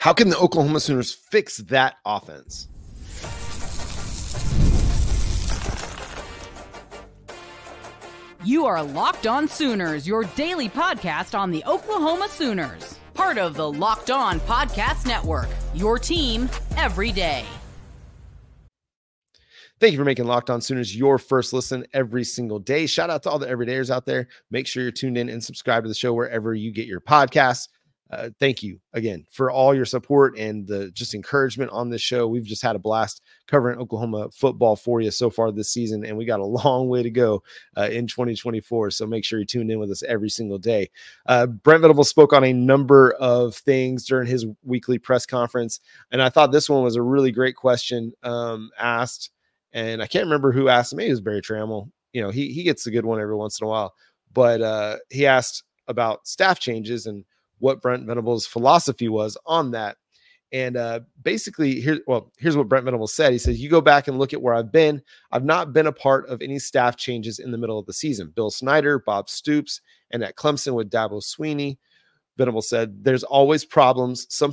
How can the Oklahoma Sooners fix that offense? You are Locked On Sooners, your daily podcast on the Oklahoma Sooners. Part of the Locked On Podcast Network, your team every day. Thank you for making Locked On Sooners your first listen every single day. Shout out to all the everydayers out there. Make sure you're tuned in and subscribe to the show wherever you get your podcasts. Thank you again for all your support and the just encouragement on this show. We've just had a blast covering Oklahoma football for you so far this season, and we got a long way to go in 2024. So make sure you tune in with us every single day. Brent Venables spoke on a number of things during his weekly press conference, and I thought this one was a really great question asked. And I can't remember who asked him. Maybe it was Barry Trammell. You know, he gets a good one every once in a while. But he asked about staff changes and what Brent Venables' philosophy was on that. And basically, here's what Brent Venables said. He said, you go back and look at where I've been. I've not been a part of any staff changes in the middle of the season. Bill Snyder, Bob Stoops, and at Clemson with Dabo Swinney. Venables said, there's always problems. Some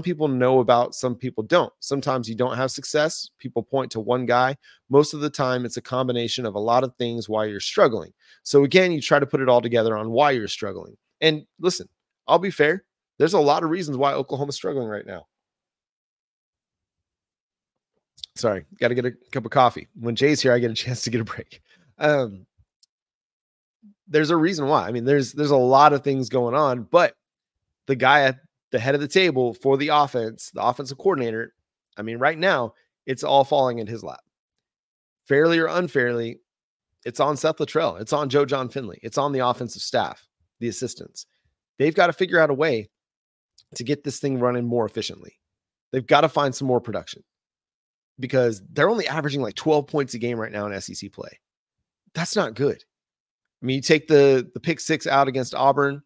people know about, some people don't. Sometimes you don't have success. People point to one guy. Most of the time, it's a combination of a lot of things why you're struggling. So again, you try to put it all together on why you're struggling. And listen, I'll be fair. There's a lot of reasons why Oklahoma's struggling right now. Sorry, got to get a cup of coffee. When Jay's here, I get a chance to get a break. There's a reason why. I mean, there's a lot of things going on, but the guy at the head of the table for the offense, the offensive coordinator, I mean, right now, it's all falling in his lap. Fairly or unfairly, it's on Seth Luttrell. It's on Jon Finley. It's on the offensive staff, the assistants. They've got to figure out a way to get this thing running more efficiently. They've got to find some more production because they're only averaging like 12 points a game right now in SEC play. That's not good. I mean, you take the pick six out against Auburn,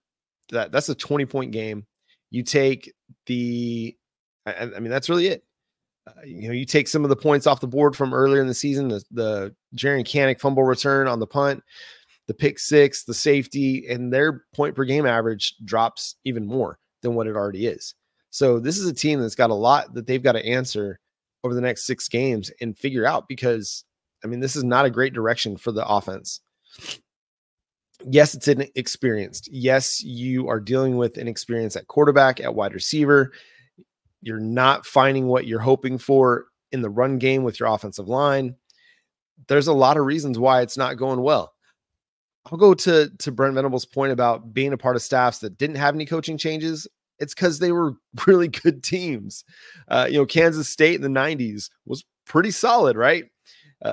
that's a 20-point game. You take I mean, that's really it. You take some of the points off the board from earlier in the season, the Jerry Canick fumble return on the punt, the pick six, the safety, and their point per game average drops even more than what it already is. So this is a team that's got a lot that they've got to answer over the next 6 games and figure out because, I mean, this is not a great direction for the offense. Yes, it's inexperienced. Yes, you are dealing with inexperience at quarterback, at wide receiver. You're not finding what you're hoping for in the run game with your offensive line. There's a lot of reasons why it's not going well. I'll go to Brent Venables' point about being a part of staffs that didn't have any coaching changes. It's because they were really good teams. Kansas State in the 90s was pretty solid, right?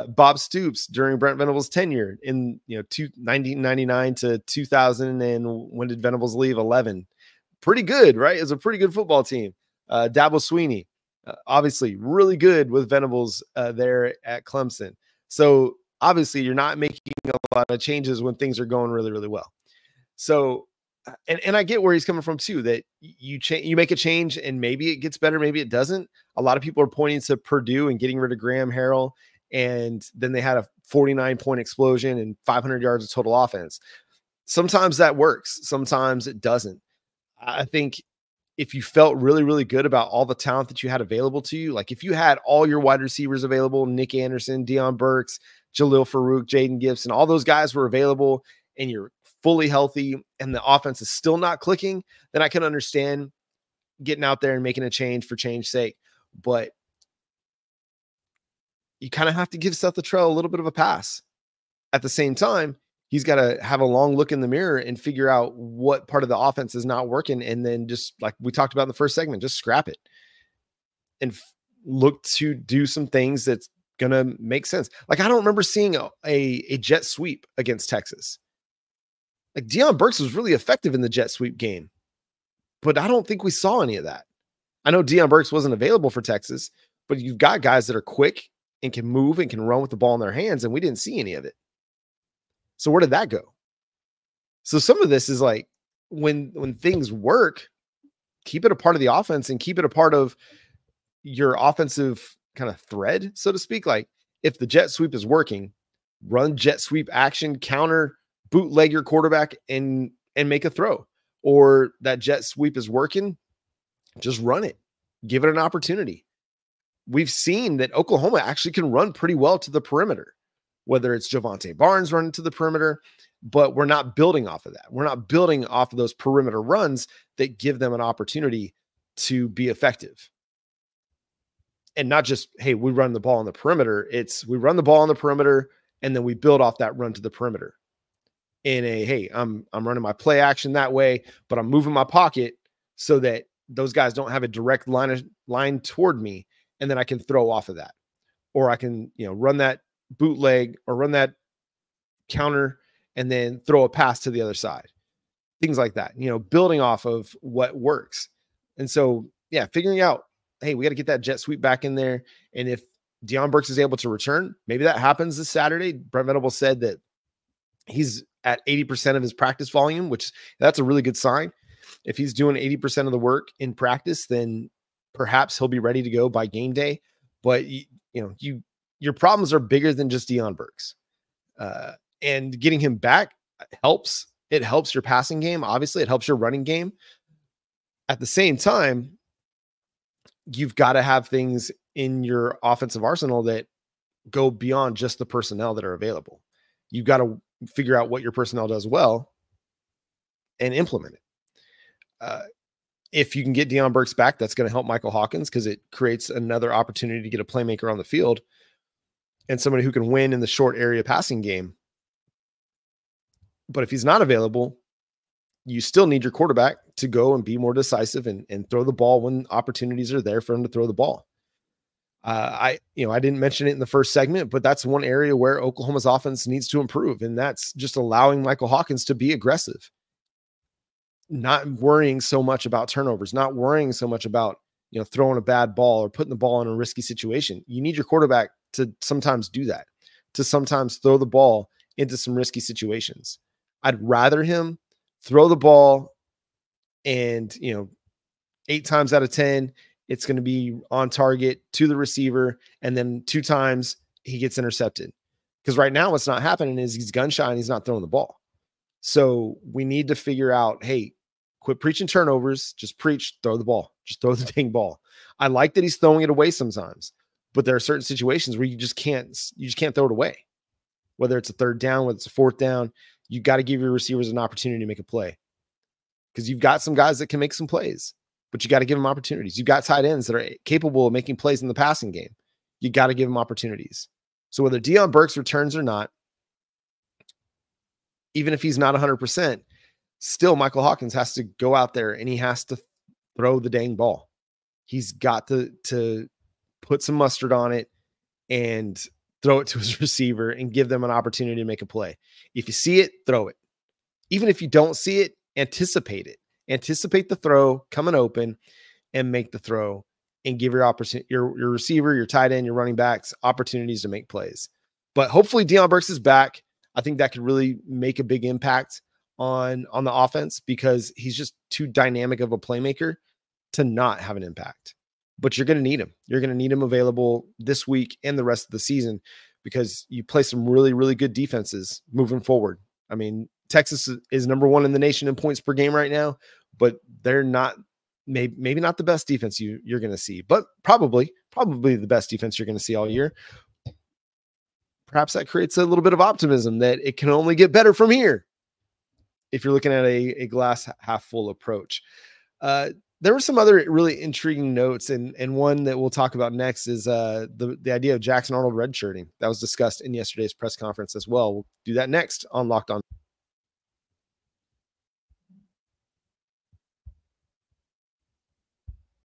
Bob Stoops during Brent Venables' tenure in 1999 to 2000, and when did Venables leave? 11. Pretty good, right? It's a pretty good football team. Dabo Swinney, obviously really good with Venables there at Clemson. So obviously you're not making a lot of changes when things are going really, really well. So, and I get where he's coming from too, that you make a change and maybe it gets better, maybe it doesn't. A lot of people are pointing to Purdue and getting rid of Graham Harrell. And then they had a 49-point explosion and 500 yards of total offense. Sometimes that works. Sometimes it doesn't. I think if you felt really, really good about all the talent that you had available to you, like if you had all your wide receivers available, Nick Anderson, Deion Burks, Jalil Farouk, Jaden Gibson, all those guys were available and you're fully healthy and the offense is still not clicking, then I can understand getting out there and making a change for change's sake. But you kind of have to give Seth Luttrell a little bit of a pass. At the same time, he's got to have a long look in the mirror and figure out what part of the offense is not working. And then just like we talked about in the first segment, just scrap it and look to do some things that's going to make sense. Like, I don't remember seeing a jet sweep against Texas. Like, Deion Burks was really effective in the jet sweep game, but I don't think we saw any of that. I know Deion Burks wasn't available for Texas, but you've got guys that are quick and can move and can run with the ball in their hands, and we didn't see any of it. So where did that go? So some of this is like when things work, keep it a part of the offense and keep it a part of your offensive kind of thread, so to speak. Like if the jet sweep is working, run jet sweep action, counter, bootleg your quarterback and make a throw. Or that jet sweep is working, Just run it. Give it an opportunity. We've seen that Oklahoma actually can run pretty well to the perimeter, whether it's Javonte Barnes running to the perimeter, but we're not building off of that. We're not building off of those perimeter runs that give them an opportunity to be effective. And not just, hey, we run the ball on the perimeter. It's we run the ball on the perimeter and then we build off that run to the perimeter in a, hey, I'm running my play action that way, but I'm moving my pocket so that those guys don't have a direct line toward me. And then I can throw off of that, or I can, run that bootleg or run that counter and then throw a pass to the other side. Things like that, building off of what works. And so, yeah, figuring out, hey, we got to get that jet sweep back in there. And if Deion Burks is able to return, maybe that happens this Saturday. Brent Venables said that he's at 80% of his practice volume, which that's a really good sign. If he's doing 80% of the work in practice, then perhaps he'll be ready to go by game day. But your problems are bigger than just Deion Burks. And getting him back helps. It helps your passing game. Obviously, it helps your running game. At the same time, you've got to have things in your offensive arsenal that go beyond just the personnel that are available. You've got to figure out what your personnel does well and implement it. If you can get Deion Burks back, that's going to help Michael Hawkins because it creates another opportunity to get a playmaker on the field and somebody who can win in the short area passing game. But if he's not available, you still need your quarterback to go and be more decisive and throw the ball when opportunities are there for him to throw the ball. I didn't mention it in the first segment, but that's one area where Oklahoma's offense needs to improve. And that's just allowing Michael Hawkins to be aggressive, not worrying so much about turnovers, not worrying so much about, throwing a bad ball or putting the ball in a risky situation. You need your quarterback to sometimes do that, to sometimes throw the ball into some risky situations. I'd rather him throw the ball and, 8 times out of 10, it's going to be on target to the receiver. And then 2 times he gets intercepted. Because right now what's not happening is he's gun shy and he's not throwing the ball. So we need to figure out, hey, quit preaching turnovers. Just preach, throw the ball. Just throw the dang ball. I like that he's throwing it away sometimes, but there are certain situations where you just can't throw it away. Whether it's a 3rd down, whether it's a 4th down, you got to give your receivers an opportunity to make a play. Because you've got some guys that can make some plays, but you got to give them opportunities. You've got tight ends that are capable of making plays in the passing game. You got to give them opportunities. So whether Deion Burks returns or not, even if he's not 100%, still Michael Hawkins has to go out there and he has to throw the dang ball. He's got to put some mustard on it and throw it to his receiver and give them an opportunity to make a play. If you see it, throw it. Even if you don't see it, anticipate it. Anticipate the throw coming open and make the throw and give your receiver, your tight end, your running backs opportunities to make plays. But hopefully Deion Burks is back. I think that could really make a big impact on the offense because he's just too dynamic of a playmaker to not have an impact. But you're going to need him. You're going to need him available this week and the rest of the season because you play some really, really good defenses moving forward. I mean, Texas is number 1 in the nation in points per game right now, but they're not maybe not the best defense you're going to see, but probably the best defense you're going to see all year. Perhaps that creates a little bit of optimism that it can only get better from here if you're looking at a glass half full approach. There were some other really intriguing notes, and one that we'll talk about next is the idea of Jackson Arnold redshirting. That was discussed in yesterday's press conference as well. We'll do that next on Locked On.